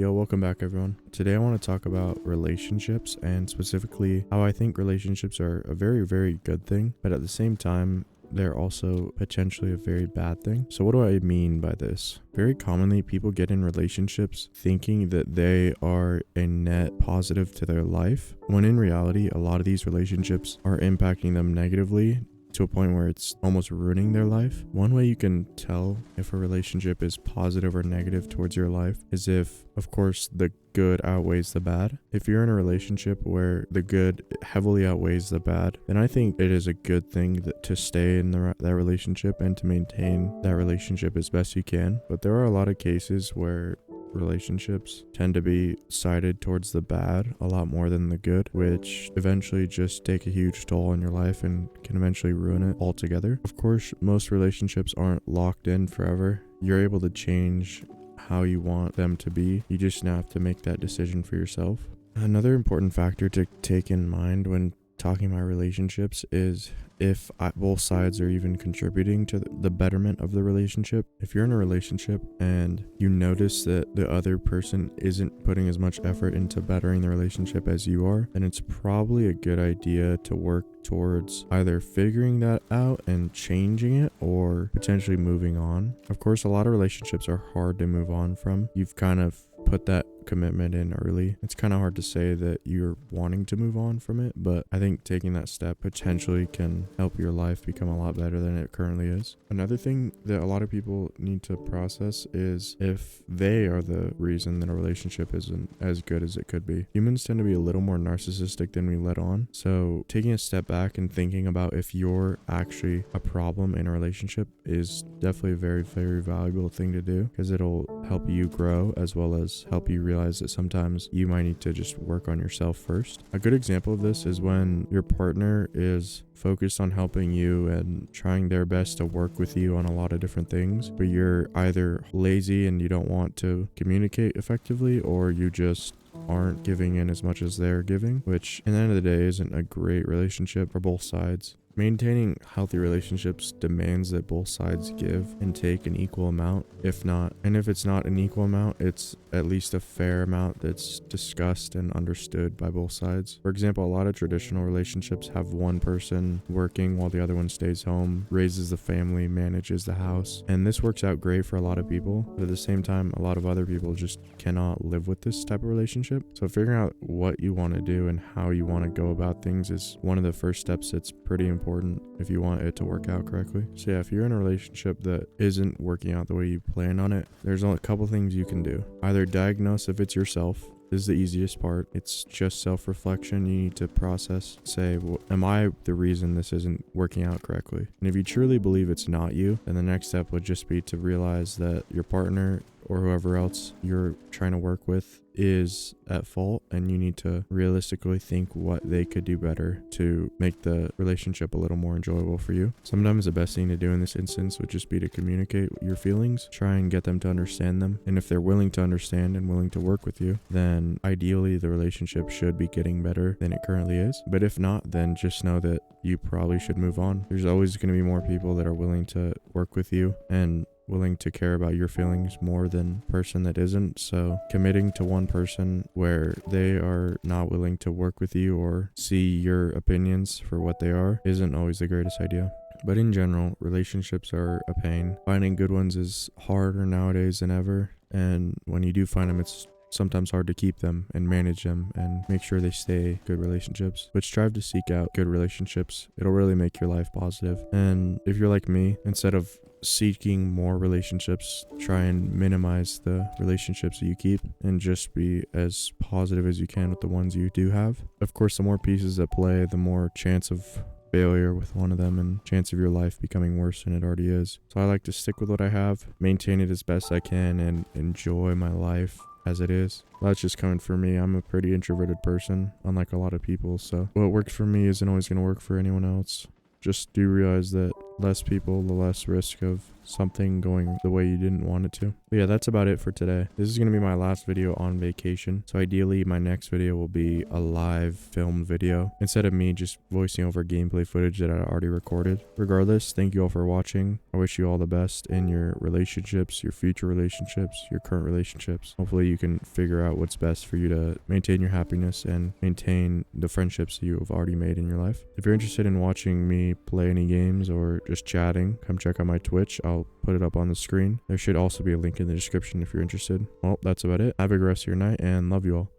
Yo, welcome back everyone. Today I want to talk about relationships and specifically how I think relationships are a very, very good thing, but at the same time, they're also potentially a very bad thing. So what do I mean by this? Very commonly, people get in relationships thinking that they are a net positive to their life, when in reality, a lot of these relationships are impacting them negatively to a point where it's almost ruining their life. One way you can tell if a relationship is positive or negative towards your life is if, of course, the good outweighs the bad. If you're in a relationship where the good heavily outweighs the bad, then I think it is a good thing to stay in that relationship and to maintain that relationship as best you can. But there are a lot of cases where relationships tend to be sided towards the bad a lot more than the good, which eventually just take a huge toll on your life and can eventually ruin it altogether. Of course, most relationships aren't locked in forever. You're able to change how you want them to be. You just have to make that decision for yourself. Another important factor to take in mind when talking about relationships is if both sides are even contributing to the betterment of the relationship. If you're in a relationship and you notice that the other person isn't putting as much effort into bettering the relationship as you are, then it's probably a good idea to work towards either figuring that out and changing it or potentially moving on. Of course, a lot of relationships are hard to move on from. You've kind of put that commitment in early. It's kind of hard to say that you're wanting to move on from it, but I think taking that step potentially can help your life become a lot better than it currently is. Another thing that a lot of people need to process is if they are the reason that a relationship isn't as good as it could be. Humans tend to be a little more narcissistic than we let on, so taking a step back and thinking about if you're actually a problem in a relationship is definitely a very, very valuable thing to do, because it'll help you grow as well as help you realize that sometimes you might need to just work on yourself first. A good example of this is when your partner is focused on helping you and trying their best to work with you on a lot of different things, but you're either lazy and you don't want to communicate effectively, or you just aren't giving in as much as they're giving, which in the end of the day isn't a great relationship for both sides. Maintaining healthy relationships demands that both sides give and take an equal amount. If it's not an equal amount, it's at least a fair amount that's discussed and understood by both sides. For example, a lot of traditional relationships have one person working while the other one stays home, raises the family, manages the house, and this works out great for a lot of people, but at the same time, a lot of other people just cannot live with this type of relationship. So figuring out what you want to do and how you want to go about things is one of the first steps that's pretty important if you want it to work out correctly. So yeah, if you're in a relationship that isn't working out the way you planned on it, there's only a couple things you can do. Either diagnose if it's yourself. This is the easiest part. It's just self-reflection. You need to process, say, well, am I the reason this isn't working out correctly? And if you truly believe it's not you, then the next step would just be to realize that your partner or whoever else you're trying to work with is at fault, and you need to realistically think what they could do better to make the relationship a little more enjoyable for you. Sometimes the best thing to do in this instance would just be to communicate your feelings, try and get them to understand them, and if they're willing to understand and willing to work with you, then ideally the relationship should be getting better than it currently is. But if not, then just know that you probably should move on. There's always going to be more people that are willing to work with you and willing to care about your feelings more than person that isn't. So committing to one person where they are not willing to work with you or see your opinions for what they are isn't always the greatest idea. But in general, relationships are a pain. Finding good ones is harder nowadays than ever, and when you do find them, it's sometimes hard to keep them and manage them and make sure they stay good relationships. But strive to seek out good relationships. It'll really make your life positive. And if you're like me, instead of seeking more relationships, try and minimize the relationships that you keep and just be as positive as you can with the ones you do have. Of course, the more pieces at play, the more chance of failure with one of them and chance of your life becoming worse than it already is. So I like to stick with what I have, maintain it as best I can, and enjoy my life as it is. That's just coming from me. I'm a pretty introverted person, unlike a lot of people, so what works for me isn't always going to work for anyone else. Just do realize that less people, the less risk of something going the way you didn't want it to. But yeah, that's about it for today. This is going to be my last video on vacation. So ideally, my next video will be a live filmed video instead of me just voicing over gameplay footage that I already recorded. Regardless, thank you all for watching. I wish you all the best in your relationships, your future relationships, your current relationships. Hopefully you can figure out what's best for you to maintain your happiness and maintain the friendships you have already made in your life. If you're interested in watching me play any games or just chatting, come check out my Twitch. I'll put it up on the screen. There should also be a link in the description if you're interested. Well, that's about it. Have a good rest of your night and love you all.